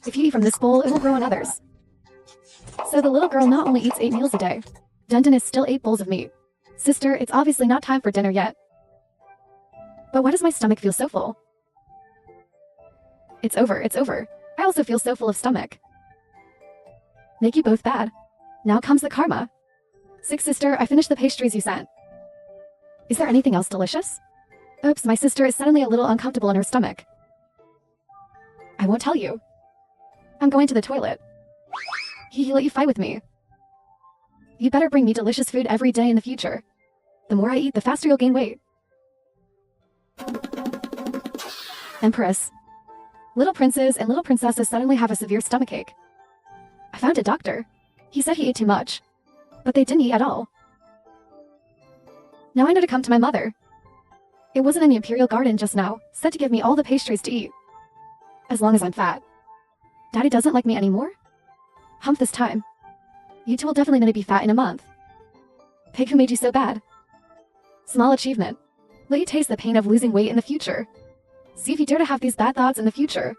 If you eat from this bowl, it will grow on others. So the little girl not only eats 8 meals a day, Dundon is still 8 bowls of meat. Sister, it's obviously not time for dinner yet. But why does my stomach feel so full? It's over, it's over. I also feel so full of stomach. Make you both bad. Now comes the karma. 6 sister, I finished the pastries you sent. Is there anything else delicious? Oops, my sister is suddenly a little uncomfortable in her stomach. I won't tell you. I'm going to the toilet. He let you fight with me. You better bring me delicious food every day in the future. The more I eat, the faster you'll gain weight. Empress. Little princes and little princesses suddenly have a severe stomachache. I found a doctor. He said he ate too much. But they didn't eat at all. Now I know to come to my mother. It wasn't in the Imperial Garden just now, said to give me all the pastries to eat. As long as I'm fat. Daddy doesn't like me anymore? Hump this time. You two will definitely gonna be fat in a month. Pig, who made you so bad? Small achievement. Let you taste the pain of losing weight in the future. See if you dare to have these bad thoughts in the future.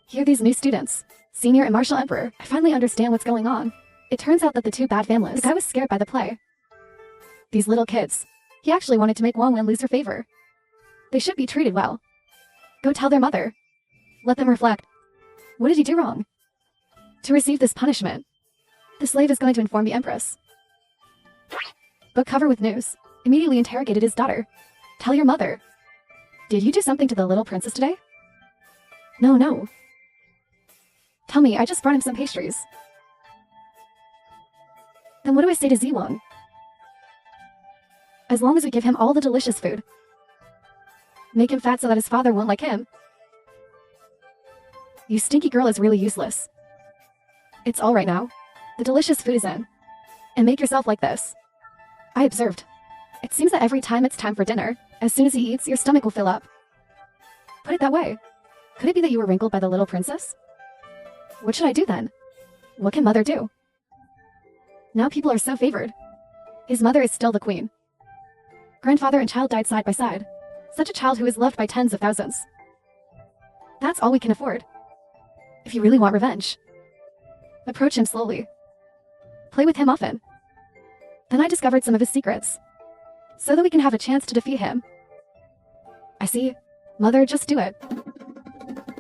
Here these new students. Senior and Martial Emperor. I finally understand what's going on. It turns out that the two bad families. The guy was scared by the play. These little kids. He actually wanted to make Wang Wen lose her favor. They should be treated well. Go tell their mother. Let them reflect. What did he do wrong? To receive this punishment, the slave is going to inform the Empress. Book cover with news. Immediately interrogated his daughter. Tell your mother. Did you do something to the little princess today? No. Tell me, I just brought him some pastries. Then what do I say to Ziwang? As long as we give him all the delicious food. Make him fat so that his father won't like him. You stinky girl is really useless. It's all right now. The delicious food is in. And make yourself like this. I observed. It seems that every time it's time for dinner, as soon as he eats, your stomach will fill up. Put it that way. Could it be that you were wrinkled by the little princess? What should I do then? What can mother do? Now people are so favored. His mother is still the queen. Grandfather and child died side by side. Such a child who is loved by tens of thousands. That's all we can afford. If you really want revenge, approach him slowly. Play with him often. Then I discovered some of his secrets, so that we can have a chance to defeat him. I see. Mother, just do it.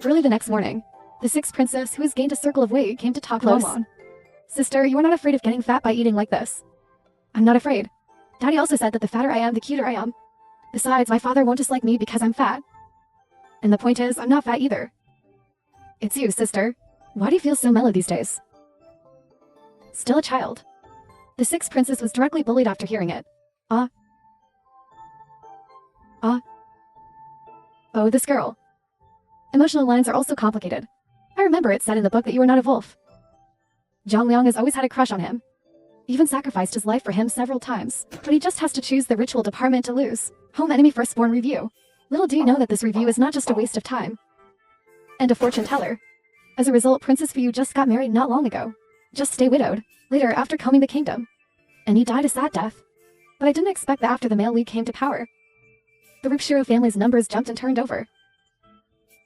Early the next morning, the 6th princess, who has gained a circle of weight, came to talk to Wang. Sister, you are not afraid of getting fat by eating like this. I'm not afraid. Daddy also said that the fatter I am, the cuter I am. Besides, my father won't dislike me because I'm fat. And the point is, I'm not fat either. It's you, sister. Why do you feel so mellow these days? Still a child. The 6th princess was directly bullied after hearing it. Oh, this girl. Emotional lines are also complicated. I remember it said in the book that you are not a wolf. Zhang Liang has always had a crush on him. Even sacrificed his life for him several times, but he just has to choose the ritual department to lose. Home Enemy Firstborn Review. Little do you know that this review is not just a waste of time. And a fortune teller. As a result, Princess Fu just got married not long ago. Just stay widowed. Later, after combing the kingdom. And he died a sad death. But I didn't expect that after the male lead came to power. The Rupshiro family's numbers jumped and turned over.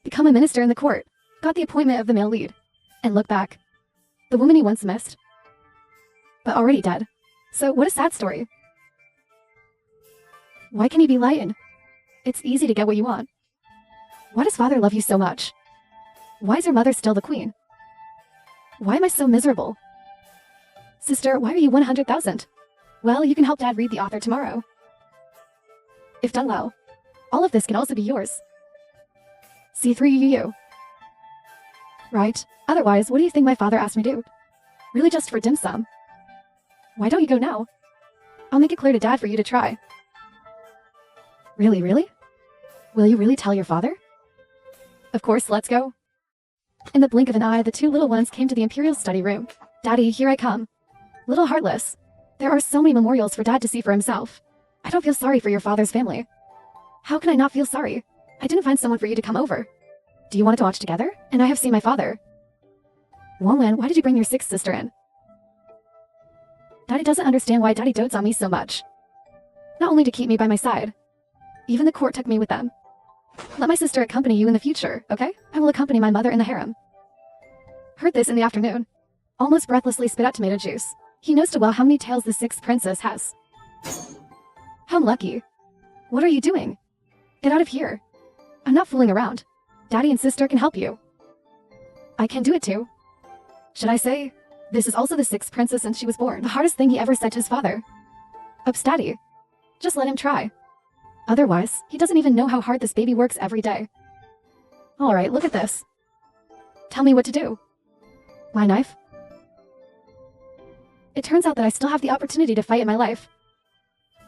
Become a minister in the court. Got the appointment of the male lead. And look back. The woman he once missed. But already dead. So what a sad story. Why can he be lightened? It's easy to get what you want. Why does father love you so much? Why is your mother still the queen? Why am I so miserable? Sister, why are you 100,000? Well, you can help Dad read the author tomorrow. If done well, all of this can also be yours. C3UU. Right. Otherwise, what do you think my father asked me to do? Really just for dim sum? Why don't you go now? I'll make it clear to Dad for you to try. Really? Will you really tell your father? Of course, let's go. In the blink of an eye, the two little ones came to the Imperial study room. Daddy, here I come. Little heartless. There are so many memorials for Dad to see for himself. I don't feel sorry for your father's family. How can I not feel sorry? I didn't find someone for you to come over. Do you want to watch together? And I have seen my father. Wang Wen, why did you bring your 6th sister in? Daddy doesn't understand why Daddy dotes on me so much. Not only to keep me by my side. Even the court took me with them. Let my sister accompany you in the future, okay? I will accompany my mother in the harem. Heard this in the afternoon. Almost breathlessly spit out tomato juice. He knows too well how many tails the sixth princess has. How lucky. What are you doing? Get out of here. I'm not fooling around. Daddy and sister can help you. I can do it too. Should I say, this is also the sixth princess since she was born. The hardest thing he ever said to his father. Ups, Daddy. Just let him try. Otherwise, he doesn't even know how hard this baby works every day. Alright, look at this. Tell me what to do. My knife? It turns out that I still have the opportunity to fight in my life.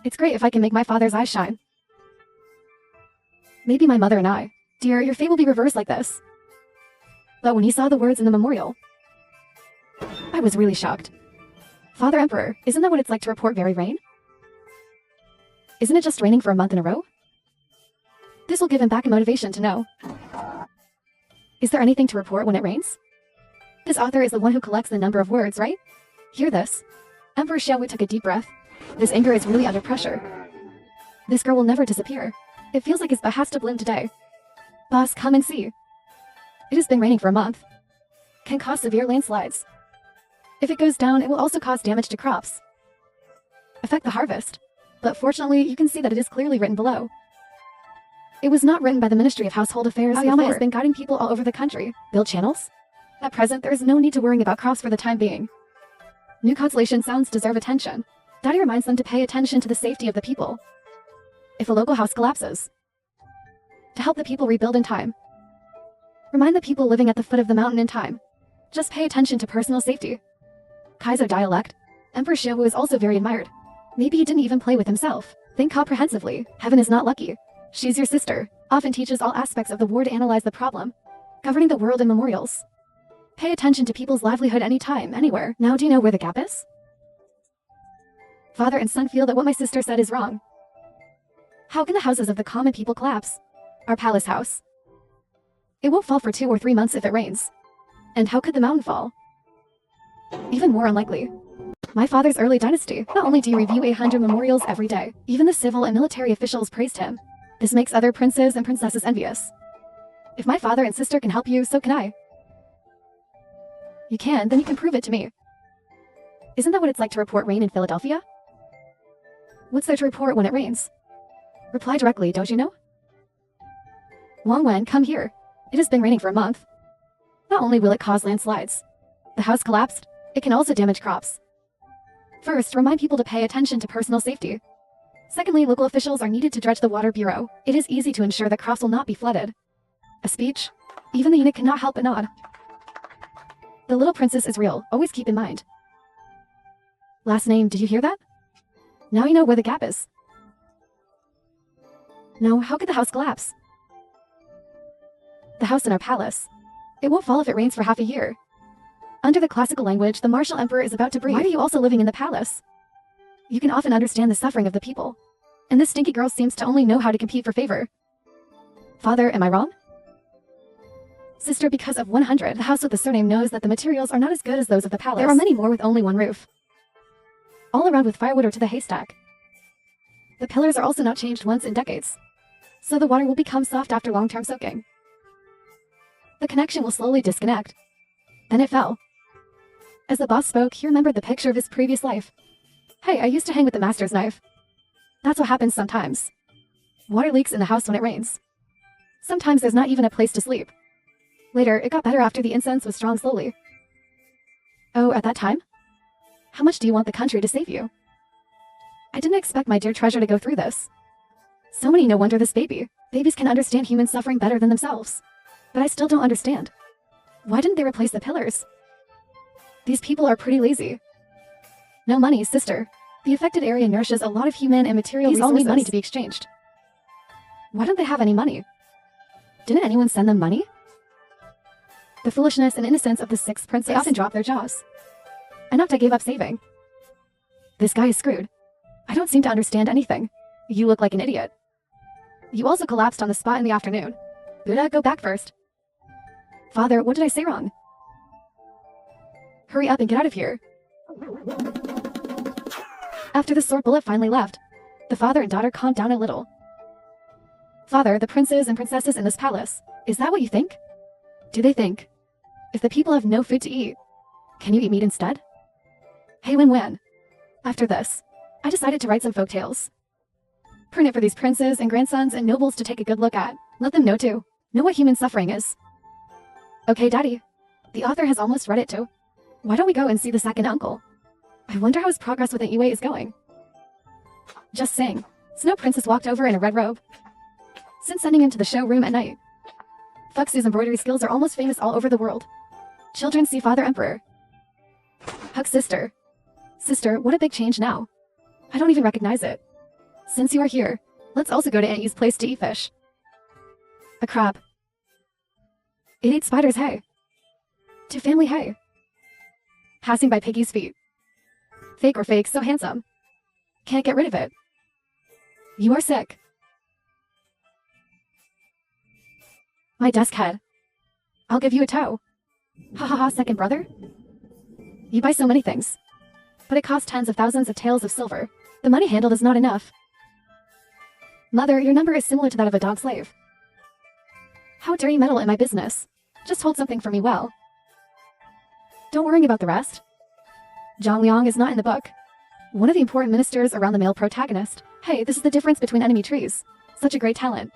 It's great if I can make my father's eyes shine. Maybe my mother and I. Dear, your fate will be reversed like this. But when he saw the words in the memorial, I was really shocked. Father Emperor, isn't that what it's like to report very rain? Isn't it just raining for a month in a row? This will give him back a motivation to know. Is there anything to report when it rains? This author is the one who collects the number of words, right? Hear this. Emperor Xiaowu took a deep breath. This anger is really under pressure. This girl will never disappear. It feels like his butt has to bloom today. Boss, come and see. It has been raining for a month. Can cause severe landslides. If it goes down, it will also cause damage to crops. Affect the harvest. But fortunately, you can see that it is clearly written below. It was not written by the Ministry of Household Affairs. Aoyama has been guiding people all over the country. Build channels? At present, there is no need to worry about crops for the time being. New constellation sounds deserve attention. Daddy reminds them to pay attention to the safety of the people. If a local house collapses, to help the people rebuild in time. Remind the people living at the foot of the mountain in time. Just pay attention to personal safety. Kaizo dialect. Emperor Xiaowu is also very admired. Maybe he didn't even play with himself. Think comprehensively. Heaven is not lucky. She's your sister. Often teaches all aspects of the war to analyze the problem. Governing the world in memorials. Pay attention to people's livelihood anytime, anywhere. Now do you know where the gap is? Father and son feel that what my sister said is wrong. How can the houses of the common people collapse? Our palace house. It won't fall for 2 or 3 months if it rains. And how could the mountain fall? Even more unlikely. My father's early dynasty. Not only do you review 800 memorials every day, even the civil and military officials praised him. This makes other princes and princesses envious. If my father and sister can help you, so can I. You can, then you can prove it to me. Isn't that what it's like to report rain in Philadelphia? What's there to report when it rains? Reply directly, don't you know? Wang Wen, come here. It has been raining for a month. Not only will it cause landslides, the house collapsed, it can also damage crops. First, remind people to pay attention to personal safety. Secondly, local officials are needed to dredge the water bureau. It is easy to ensure that crops will not be flooded. A speech? Even the eunuch cannot help but nod. The little princess is real, always keep in mind. Last name, did you hear that? Now you know where the gap is. No, how could the house collapse? The house in our palace. It won't fall if it rains for half a year. Under the classical language, the martial emperor is about to breathe. Why are you also living in the palace? You can often understand the suffering of the people. And this stinky girl seems to only know how to compete for favor. Father, am I wrong? Sister, because of 100, the house with the surname knows that the materials are not as good as those of the palace. There are many more with only one roof. All around with firewood or to the haystack. The pillars are also not changed once in decades. So the water will become soft after long-term soaking. The connection will slowly disconnect. Then it fell. As the boss spoke, he remembered the picture of his previous life. Hey, I used to hang with the master's knife. That's what happens sometimes. Water leaks in the house when it rains. Sometimes there's not even a place to sleep. Later, it got better after the incense was strong slowly. Oh, at that time? How much do you want the country to save you? I didn't expect my dear treasure to go through this. So many, no wonder this baby. Babies can understand human suffering better than themselves. But I still don't understand. Why didn't they replace the pillars? These people are pretty lazy. No money, sister. The affected area nourishes a lot of human and material resources. These all need money to be exchanged. Why don't they have any money? Didn't anyone send them money? The foolishness and innocence of the sixth princess. They often drop their jaws. Enough, I gave up saving. This guy is screwed. I don't seem to understand anything. You look like an idiot. You also collapsed on the spot in the afternoon. Buddha, go back first. Father, what did I say wrong? Hurry up and get out of here. After the sword bullet finally left, the father and daughter calmed down a little. Father, the princes and princesses in this palace, is that what you think? Do they think If the people have no food to eat, can you eat meat instead? Hey Wen. After this, I decided to write some folktales. Print it for these princes and grandsons and nobles to take a good look at. Let them know what human suffering is. Okay, Daddy. The author has almost read it too. Why don't we go and see the second uncle? I wonder how his progress with the UA is going. Just saying. Snow Princess walked over in a red robe. Since sending him to the showroom at night, Fuxu's embroidery skills are almost famous all over the world. Children see Father Emperor. Hug sister. Sister, what a big change now. I don't even recognize it. Since you are here, let's also go to Aunt Yu's place to eat fish. A crab. It ate spiders, hey. To family, hey. Passing by Piggy's feet. Fake or fake, so handsome. Can't get rid of it. You are sick. My desk head. I'll give you a toe. Ha ha ha, second brother? You buy so many things. But it costs tens of thousands of taels of silver. The money handled is not enough. Mother, your number is similar to that of a dog slave. How dare you meddle in my business? Just hold something for me well. Don't worry about the rest. Zhang Liang is not in the book. One of the important ministers around the male protagonist. Hey, this is the difference between enemy trees. Such a great talent.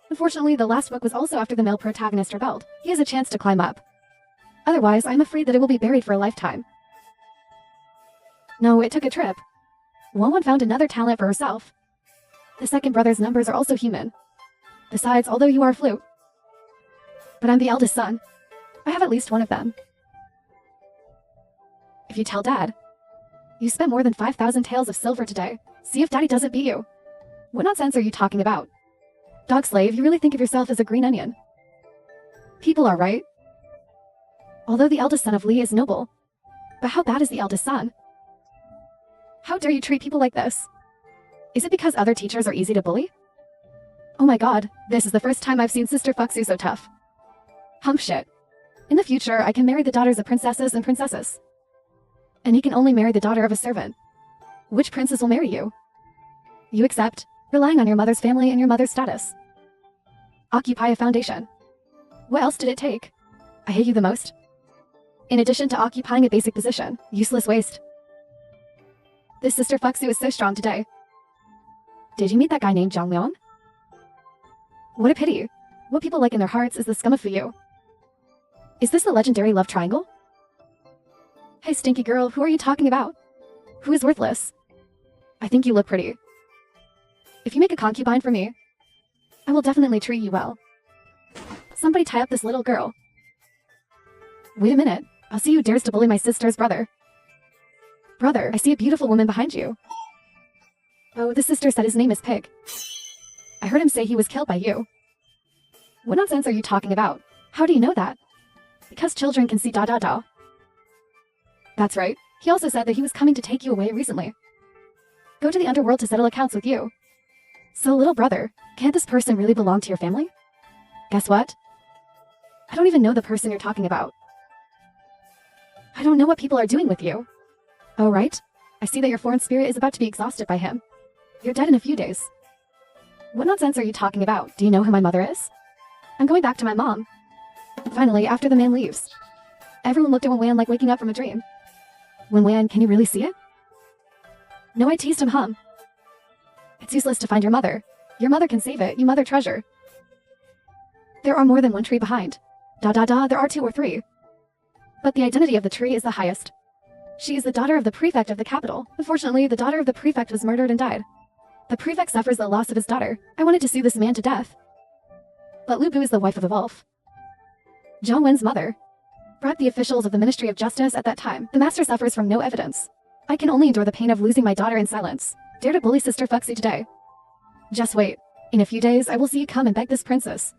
Unfortunately, the last book was also after the male protagonist rebelled. He has a chance to climb up. Otherwise, I'm afraid that it will be buried for a lifetime. No, it took a trip. Wan found another talent for herself. The second brother's numbers are also human. Besides, although you are a flute. But I'm the eldest son. I have at least one of them. If you tell Dad, you spent more than 5,000 taels of silver today. See if Daddy doesn't beat you. What nonsense are you talking about? Dog slave, you really think of yourself as a green onion. People are right. Although the eldest son of Li is noble. But how bad is the eldest son? How dare you treat people like this? Is it because other teachers are easy to bully? Oh my god, this is the first time I've seen Sister Fuxu so tough. Hump shit. In the future, I can marry the daughters of princesses and princesses. And he can only marry the daughter of a servant. Which princess will marry you? You accept, relying on your mother's family and your mother's status. Occupy a foundation. What else did it take? I hate you the most. In addition to occupying a basic position, useless waste. This Sister Fuxu is so strong today. Did you meet that guy named Zhang Liang? What a pity. What people like in their hearts is the scum of Fuyu. Is this the legendary love triangle? Hey stinky girl, who are you talking about? Who is worthless? I think you look pretty. If you make a concubine for me, I will definitely treat you well. Somebody tie up this little girl. Wait a minute, I'll see who dares to bully my sister's brother. Brother, I see a beautiful woman behind you. Oh, the sister said his name is Pig. I heard him say he was killed by you. What nonsense are you talking about? How do you know that? Because children can see da. That's right. He also said that he was coming to take you away recently. Go to the underworld to settle accounts with you. So little brother, can't this person really belong to your family? Guess what? I don't even know the person you're talking about. I don't know what people are doing with you. Oh right, I see that your foreign spirit is about to be exhausted by him. You're dead in a few days. What nonsense are you talking about? Do you know who my mother is? I'm going back to my mom. Finally, after the man leaves, everyone looked at Wan like waking up from a dream. Wan, can you really see it? No, I teased him, It's useless to find your mother. Your mother can save it, you mother treasure. There are more than one tree behind. There are 2 or 3. But the identity of the tree is the highest. She is the daughter of the prefect of the capital. Unfortunately, the daughter of the prefect was murdered and died. The prefect suffers the loss of his daughter. I wanted to see this man to death. But Lu Bu is the wife of a wolf. Zhang Wen's mother. Brought the officials of the Ministry of Justice at that time. The master suffers from no evidence. I can only endure the pain of losing my daughter in silence. Dare to bully Sister Fuxu today. Just wait. In a few days, I will see you come and beg this princess.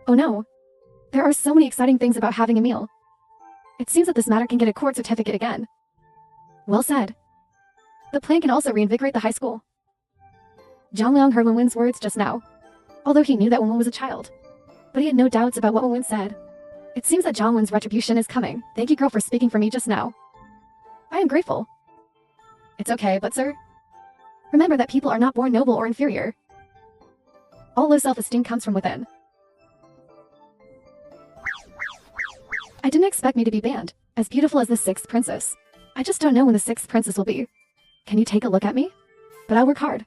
Oh no. There are so many exciting things about having a meal. It seems that this matter can get a court certificate again. Well said. The plan can also reinvigorate the high school. Zhang Liang heard Wenwen's words just now. Although he knew that Wenwen was a child. But he had no doubts about what Wenwen said. It seems that Zhang Wen's retribution is coming. Thank you, girl, for speaking for me just now. I am grateful. It's okay, but sir, remember that people are not born noble or inferior. All low self-esteem comes from within. I didn't expect me to be banned, as beautiful as the 6th princess. I just don't know when the 6th princess will be. Can you take a look at me? But I'll work hard.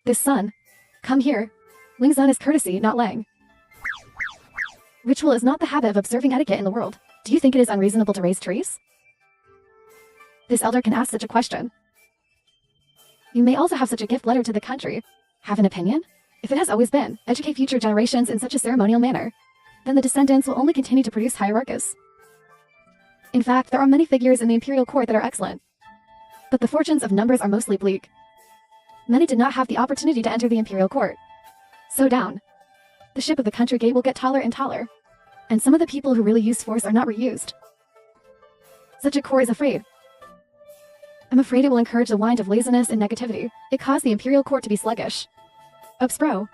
This son. Come here. Ling Zun is courtesy, not Lang. Ritual is not the habit of observing etiquette in the world. Do you think it is unreasonable to raise trees? This elder can ask such a question. You may also have such a gift letter to the country. Have an opinion? If it has always been, educate future generations in such a ceremonial manner, then the descendants will only continue to produce hierarchs. In fact, there are many figures in the imperial court that are excellent. But the fortunes of numbers are mostly bleak. Many did not have the opportunity to enter the imperial court. So down. The ship of the country gate will get taller and taller. And some of the people who really use force are not reused. Such a court is afraid. I'm afraid it will encourage the wind of laziness and negativity. It caused the imperial court to be sluggish. Ups bro.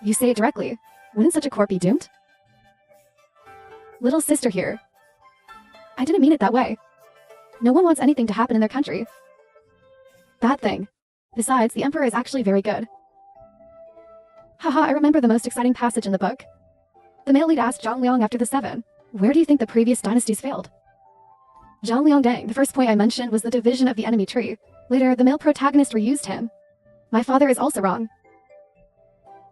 You say it directly. Wouldn't such a court be doomed? Little sister here. I didn't mean it that way. No one wants anything to happen in their country. Bad thing. Besides, the emperor is actually very good. Haha, I remember the most exciting passage in the book. The male lead asked Zhang Liang after the 7. Where do you think the previous dynasties failed? Zhang Liang dang, the first point I mentioned was the division of the enemy tree. Later, the male protagonist reused him. My father is also wrong.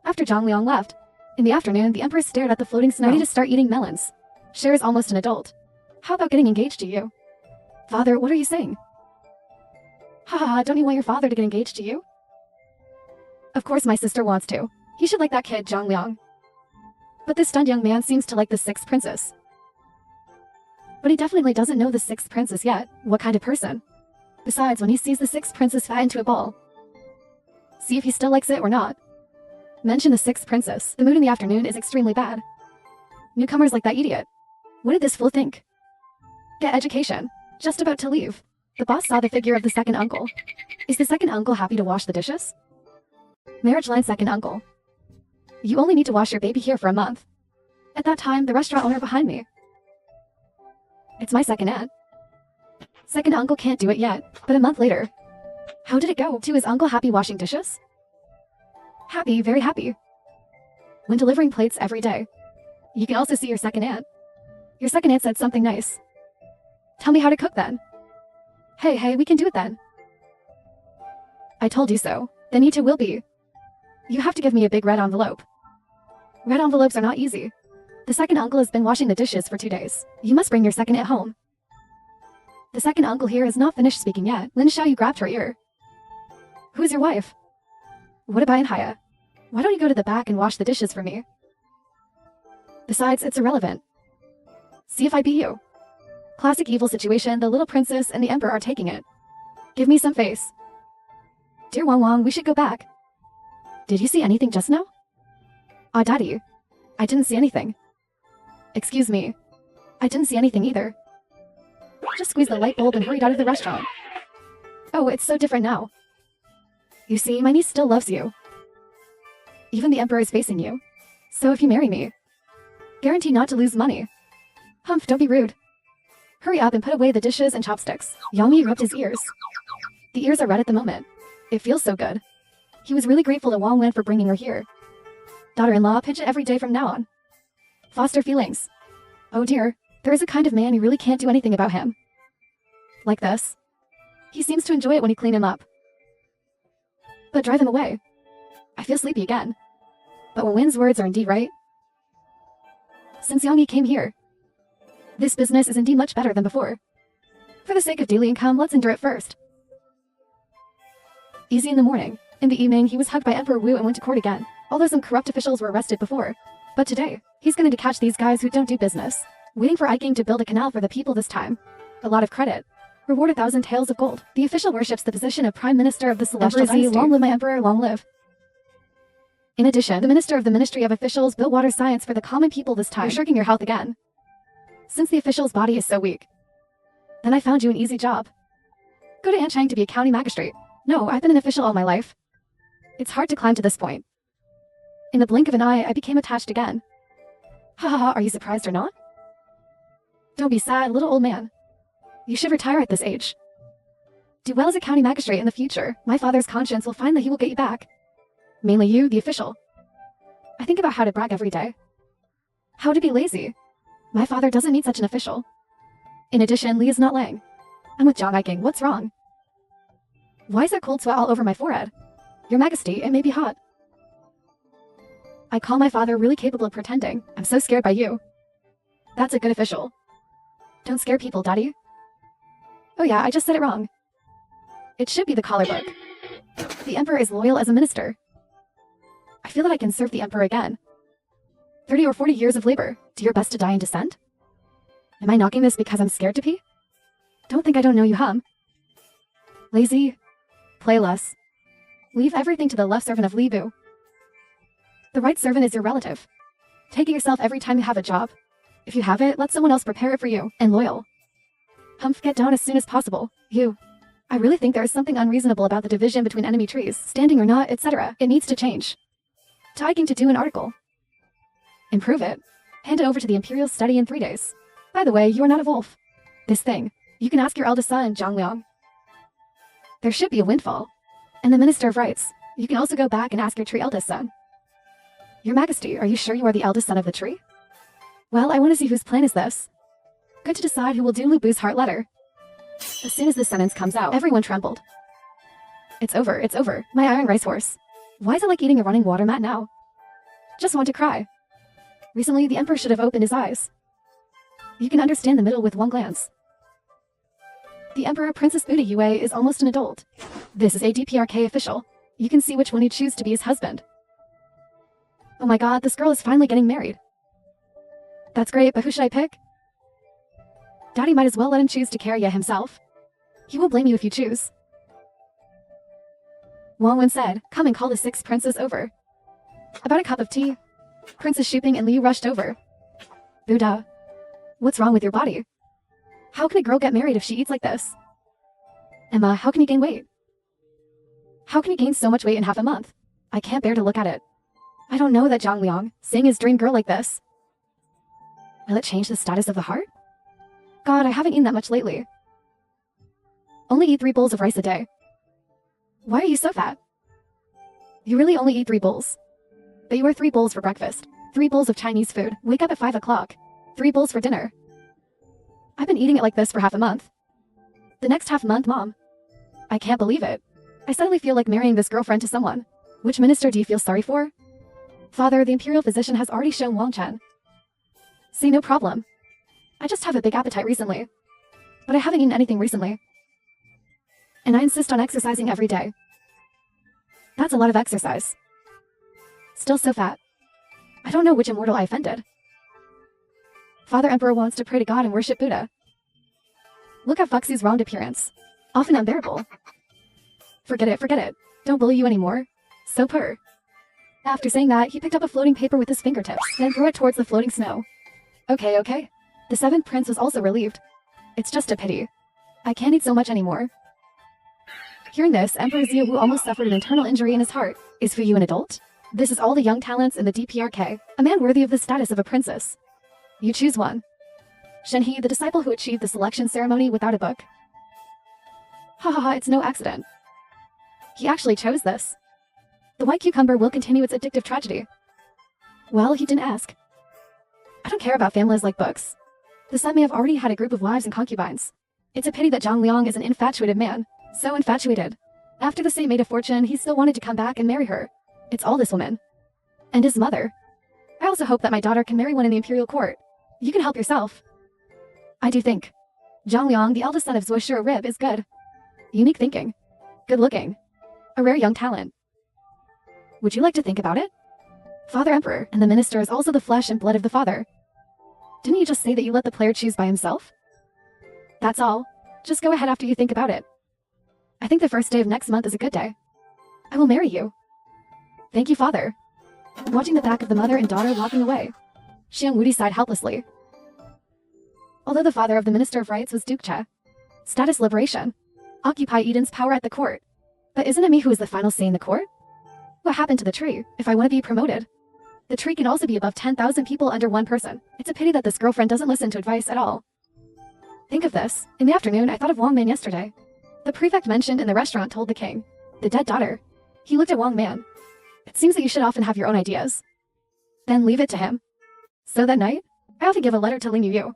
After Zhang Liang left, in the afternoon, the empress stared at the floating snow, ready to start eating melons. Cher is almost an adult. How about getting engaged to you? Father, what are you saying? Haha, don't you want your father to get engaged to you? Of course my sister wants to. He should like that kid, Zhang Liang. But this stunned young man seems to like the 6th princess. But he definitely doesn't know the 6th princess yet. What kind of person? Besides, when he sees the 6th princess fat into a ball, see if he still likes it or not. Mention the 6th princess. The mood in the afternoon is extremely bad. Newcomers like that idiot. What did this fool think? Get education. Just about to leave. The boss saw the figure of the 2nd uncle. Is the 2nd uncle happy to wash the dishes? Marriage line 2nd uncle. You only need to wash your baby here for a month. At that time, the restaurant owner behind me. It's my 2nd aunt. 2nd uncle can't do it yet, but a month later. How did it go? To his uncle happy washing dishes? Happy, very happy. When delivering plates every day. You can also see your 2nd aunt. Your 2nd aunt said something nice. Tell me how to cook then. Hey, we can do it then. I told you so. Then you two will be. You have to give me a big red envelope. Red envelopes are not easy. The 2nd uncle has been washing the dishes for 2 days. You must bring your 2nd aunt home. The 2nd uncle here is not finished speaking yet. Lin Xiaoyu grabbed her ear. Who's your wife? What about Anhaya? Why don't you go to the back and wash the dishes for me? Besides, it's irrelevant. See if I beat you. Classic evil situation, the little princess and the emperor are taking it. Give me some face. Dear Wang Wang, we should go back. Did you see anything just now? Ah, Daddy. I didn't see anything. Excuse me. I didn't see anything either. Just squeezed the light bulb and hurried out of the restaurant. Oh, it's so different now. You see, my niece still loves you. Even the emperor is facing you. So if you marry me, guarantee not to lose money. Humph, don't be rude. Hurry up and put away the dishes and chopsticks. Yang Yi rubbed his ears. The ears are red at the moment. It feels so good. He was really grateful to Wang Wen for bringing her here. Daughter-in-law, pinch it every day from now on. Foster feelings. Oh dear, there is a kind of man you really can't do anything about him. Like this. He seems to enjoy it when you clean him up. But drive him away. I feel sleepy again. But Wang Wen's words are indeed right. Since Yang Yi came here, this business is indeed much better than before. For the sake of daily income, let's endure it first. Easy in the morning. In the evening, he was hugged by Emperor Wu and went to court again. Although some corrupt officials were arrested before. But today, he's going to catch these guys who don't do business. Waiting for Iking to build a canal for the people this time. A lot of credit. Reward 1,000 taels of gold. The official worships the position of Prime Minister of the Celestial Dynasty. Long live my Emperor, long live. In addition, the Minister of the Ministry of Officials built water science for the common people this time. You're shirking your health again. Since the official's body is so weak. Then I found you an easy job. Go to Anchang to be a county magistrate. No, I've been an official all my life. It's hard to climb to this point. In the blink of an eye, I became attached again. Ha ha ha, are you surprised or not? Don't be sad, little old man. You should retire at this age. Do well as a county magistrate in the future. My father's conscience will find that he will get you back. Mainly you, the official. I think about how to brag every day. How to be lazy. My father doesn't need such an official. In addition, Li is not Lang. I'm with Zhang Iking, what's wrong? Why is there cold sweat all over my forehead? Your Majesty, it may be hot. I call my father really capable of pretending. I'm so scared by you. That's a good official. Don't scare people, Daddy. Oh yeah, I just said it wrong. It should be the collar book. The Emperor is loyal as a minister. I feel that I can serve the Emperor again. 30 or 40 years of labor. Do your best to die in dissent? Am I knocking this because I'm scared to pee? Don't think I don't know you, hum. Lazy. Play less. Leave everything to the left servant of Li Bu. The right servant is your relative. Take it yourself every time you have a job. If you have it, let someone else prepare it for you. And loyal. Humph, get down as soon as possible. You. I really think there is something unreasonable about the division between enemy trees, standing or not, etc. It needs to change. Tagging to do an article. Improve it. Hand it over to the Imperial study in 3 days. By the way, you are not a wolf. This thing. You can ask your eldest son, Zhang Liang. There should be a windfall. And the Minister of Rights. You can also go back and ask your tree eldest son. Your Majesty, are you sure you are the eldest son of the tree? Well, I want to see whose plan is this. Good to decide who will do Lu Bu's heart letter. As soon as this sentence comes out, everyone trembled. It's over, my iron racehorse. Why is it like eating a running water mat now? Just want to cry. Recently, the Emperor should have opened his eyes. You can understand the middle with one glance. The Emperor Princess Buddha Yue is almost an adult. This is a DPRK official. You can see which one you choose to be his husband. Oh my god, this girl is finally getting married. That's great, but who should I pick? Daddy might as well let him choose to carry it himself. He won't blame you if you choose. Wang Wen said, come and call the 6th princess over. About a cup of tea. Princess Shuping and Li rushed over. Buddha. What's wrong with your body? How can a girl get married if she eats like this? Emma, how can you gain weight? How can you gain so much weight in half a month? I can't bear to look at it. I don't know that Zhang Liang, seeing his dream girl like this. Will it change the status of the heart? God, I haven't eaten that much lately. Only eat 3 bowls of rice a day. Why are you so fat? You really only eat 3 bowls. But you are 3 bowls for breakfast, 3 bowls of Chinese food, wake up at 5 o'clock, 3 bowls for dinner. I've been eating it like this for half a month. The next half month, Mom. I can't believe it. I suddenly feel like marrying this girlfriend to someone. Which minister do you feel sorry for? Father, the imperial physician has already shown Wang Chen. See, no problem. I just have a big appetite recently. But I haven't eaten anything recently. And I insist on exercising every day. That's a lot of exercise. Still so fat. I don't know which immortal I offended. Father Emperor wants to pray to God and worship Buddha. Look at Fuxu's wronged appearance. Often unbearable. Forget it. Don't bully you anymore. So purr. After saying that, he picked up a floating paper with his fingertips, then threw it towards the floating snow. Okay. The 7th prince was also relieved. It's just a pity. I can't eat so much anymore. Hearing this, Emperor Xiu, who almost suffered an internal injury in his heart, is for you an adult? This is all the young talents in the DPRK, a man worthy of the status of a princess. You choose one. Shenhe, the disciple who achieved the selection ceremony without a book. Ha, it's no accident. He actually chose this. The white cucumber will continue its addictive tragedy. Well, he didn't ask. I don't care about families like books. The son may have already had a group of wives and concubines. It's a pity that Zhang Liang is an infatuated man. So infatuated. After the saint made a fortune, he still wanted to come back and marry her. It's all this woman. And his mother. I also hope that my daughter can marry one in the imperial court. You can help yourself. I do think. Zhang Liang, the eldest son of Zuoshira Rib, is good. Unique thinking. Good looking. A rare young talent. Would you like to think about it? Father Emperor, and the minister is also the flesh and blood of the father. Didn't you just say that you let the player choose by himself? That's all. Just go ahead after you think about it. I think the first day of next month is a good day. I will marry you. Thank you, Father. Watching the back of the mother and daughter walking away, Xiang Wudi sighed helplessly. Although the father of the Minister of Rights was Duke Che. Status liberation. Occupy Eden's power at the court. But isn't it me who is the final say in the court? What happened to the tree, if I want to be promoted? The tree can also be above 10,000 people under one person. It's a pity that this girlfriend doesn't listen to advice at all. Think of this. In the afternoon, I thought of Wang Man yesterday. The prefect mentioned in the restaurant told the king. The dead daughter. He looked at Wang Man. It seems that you should often have your own ideas. Then leave it to him. So that night, I have to give a letter to Ling Yu.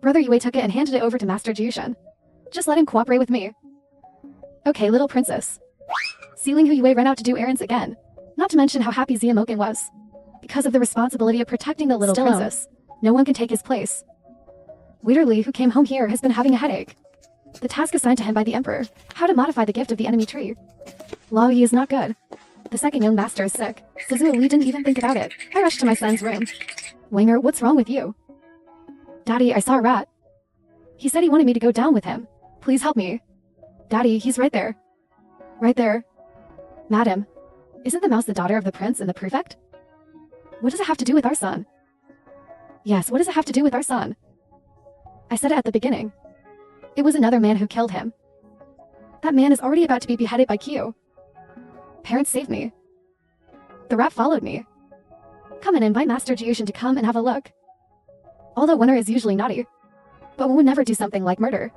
Brother Yue took it and handed it over to Master Jiushan. Just let him cooperate with me. Okay, little princess. See, Ling Yue ran out to do errands again. Not to mention how happy Ziamoken was. Because of the responsibility of protecting the little princess, no one can take his place. Waiter Li, who came home here, has been having a headache. The task assigned to him by the emperor, how to modify the gift of the enemy tree. Lao Yi is not good. The second young master is sick. Suzuo Li didn't even think about it. I rushed to my son's room. Wanger, what's wrong with you? Daddy, I saw a rat. He said he wanted me to go down with him. Please help me. Daddy, he's right there. Right there. Madam, isn't the mouse the daughter of the prince and the prefect? What does it have to do with our son? Yes, what does it have to do with our son? I said it at the beginning. It was another man who killed him. That man is already about to be beheaded by Q. Parents saved me. The rat followed me. Come and invite Master Jiushin to come and have a look. Although Winner is usually naughty, but one would never do something like murder.